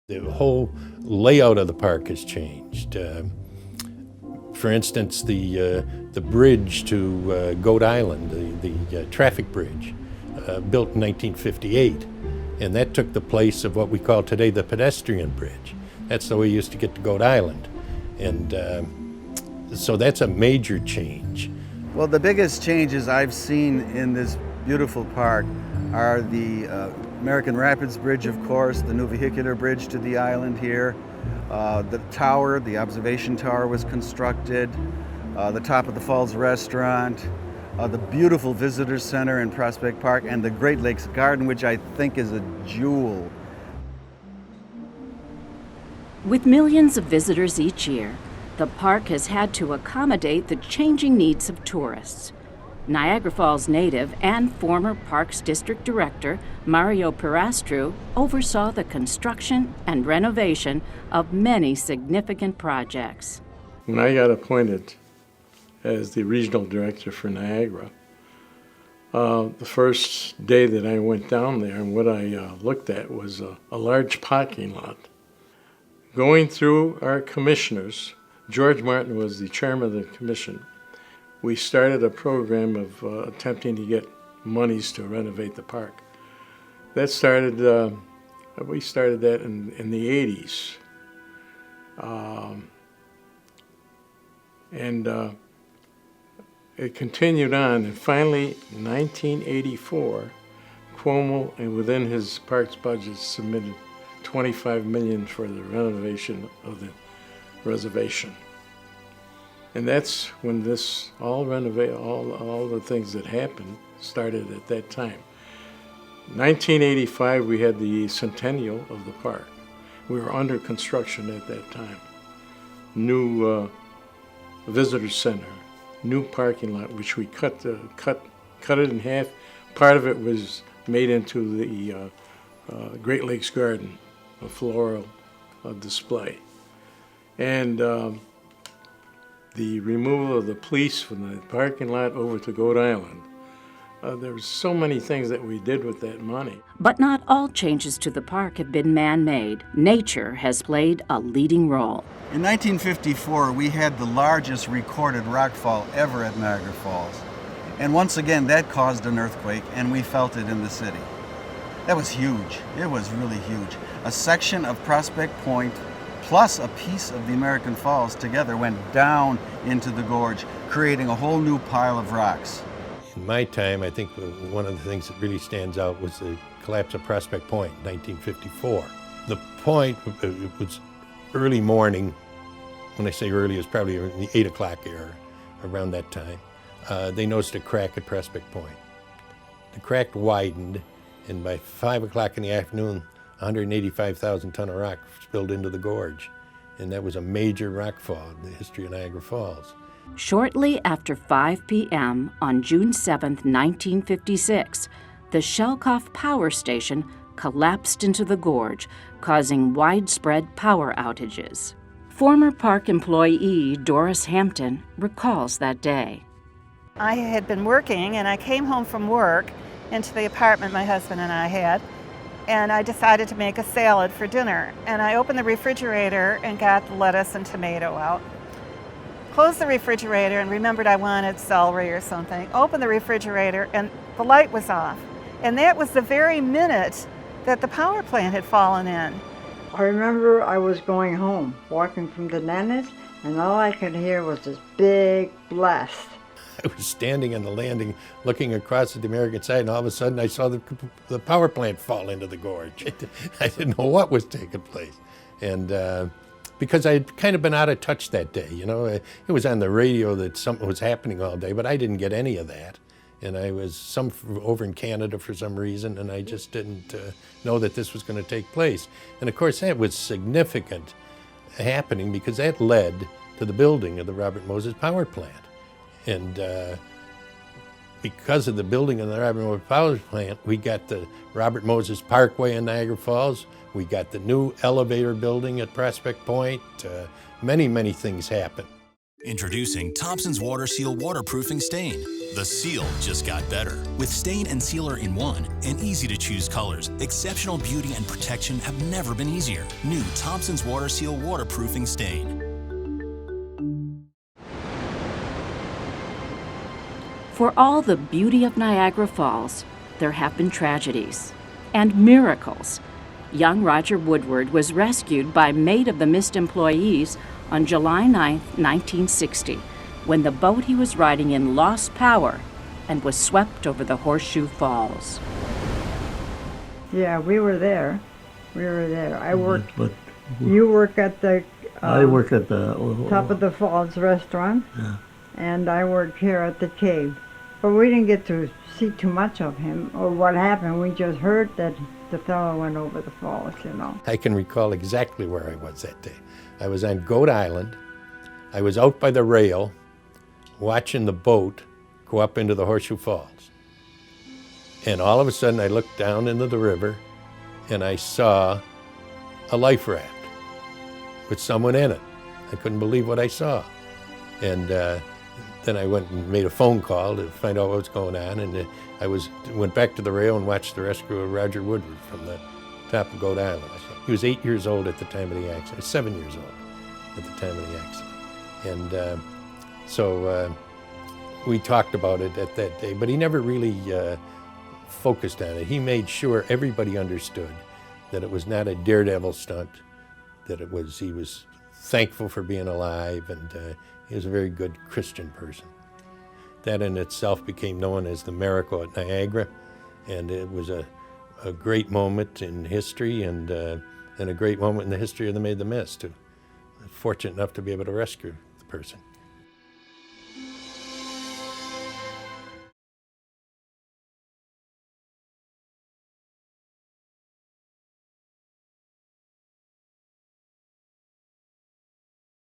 The whole layout of the park has changed. For instance, the bridge to Goat Island, the traffic bridge, built in 1958, and that took the place of what we call today the pedestrian bridge. That's the way you used to get to Goat Island, and so that's a major change. Well, the biggest changes I've seen in this beautiful park are the American Rapids Bridge, of course, the new vehicular bridge to the island here. The tower, the observation tower was constructed, the top of the Falls restaurant, the beautiful visitor center in Prospect Park, and the Great Lakes Garden, which I think is a jewel. With millions of visitors each year, the park has had to accommodate the changing needs of tourists. Niagara Falls native and former Parks District Director Mario Pirastru oversaw the construction and renovation of many significant projects. When I got appointed as the regional director for Niagara, the first day that I went down there and what I looked at was a large parking lot. Going through our commissioners, George Martin was the chairman of the commission. We started a program of attempting to get monies to renovate the park. That started, we started that in the 80s. It continued on, and finally, in 1984, Cuomo, and within his parks budget, submitted $25 million for the renovation of the reservation. And that's when this all the things that happened started at that time. 1985, we had the centennial of the park. We were under construction at that time. New visitor center, new parking lot, which we cut it in half. Part of it was made into the Great Lakes Garden, a floral display. And the removal of the police from the parking lot over to Goat Island. There were so many things that we did with that money. But not all changes to the park have been man-made. Nature has played a leading role. In 1954, we had the largest recorded rockfall ever at Niagara Falls. And once again, that caused an earthquake, and we felt it in the city. That was huge. It was really huge. A section of Prospect Point plus a piece of the American Falls together went down into the gorge, creating a whole new pile of rocks. In my time, I think one of the things that really stands out was the collapse of Prospect Point in 1954. The point, it was early morning. When I say early, it was probably in the 8 o'clock era, around that time. They noticed a crack at Prospect Point. The crack widened, and by 5 o'clock in the afternoon, 185,000 ton of rock spilled into the gorge. And that was a major rockfall in the history of Niagara Falls. Shortly after 5 p.m. on June 7, 1956, the Schoellkopf Power Station collapsed into the gorge, causing widespread power outages. Former park employee Doris Hampton recalls that day. I had been working, and I came home from work into the apartment my husband and I had, and I decided to make a salad for dinner. And I opened the refrigerator and got the lettuce and tomato out. Closed the refrigerator and remembered I wanted celery or something. Opened the refrigerator and the light was off. And that was the very minute that the power plant had fallen in. I remember I was going home, walking from the Nana's, and all I could hear was this big blast. I was standing on the landing looking across at the American side, and all of a sudden I saw the power plant fall into the gorge. I didn't know what was taking place. And because I had kind of been out of touch that day, you know. It was on the radio that something was happening all day, but I didn't get any of that. And I was over in Canada for some reason, and I just didn't know that this was going to take place. And of course that was significant happening because that led to the building of the Robert Moses Power Plant. And because of the building of the Robert Moses Power Plant, we got the Robert Moses Parkway in Niagara Falls. We got the new elevator building at Prospect Point. Many, many things happened. Introducing Thompson's WaterSeal waterproofing stain. The seal just got better. With stain and sealer in one and easy-to-choose colors, exceptional beauty and protection have never been easier. New Thompson's WaterSeal waterproofing stain. For all the beauty of Niagara Falls, there have been tragedies and miracles. Young Roger Woodward was rescued by Maid of the Mist employees on July 9, 1960, when the boat he was riding in lost power and was swept over the Horseshoe Falls. Yeah, we were there. We were there. I worked. But You work at the I work at the Top of the Falls restaurant, Yeah. and I worked here at the cave. But we didn't get to see too much of him or what happened. We just heard that the fellow went over the falls, you know. I can recall exactly where I was that day. I was on Goat Island. I was out by the rail watching the boat go up into the Horseshoe Falls. And all of a sudden I looked down into the river and I saw a life raft with someone in it. I couldn't believe what I saw. And then I went and made a phone call to find out what was going on, and went back to the rail and watched the rescue of Roger Woodward from the top of Goat Island. He was 8 years old at the time of the accident, 7 years old at the time of the accident. And so we talked about it at that day, but he never really focused on it. He made sure everybody understood that it was not a daredevil stunt, that he was thankful for being alive, and he was a very good Christian person. That in itself became known as the Miracle at Niagara, and it was a great moment in history, and a great moment in the history of the Maid of the Mist, too. Fortunate enough to be able to rescue the person.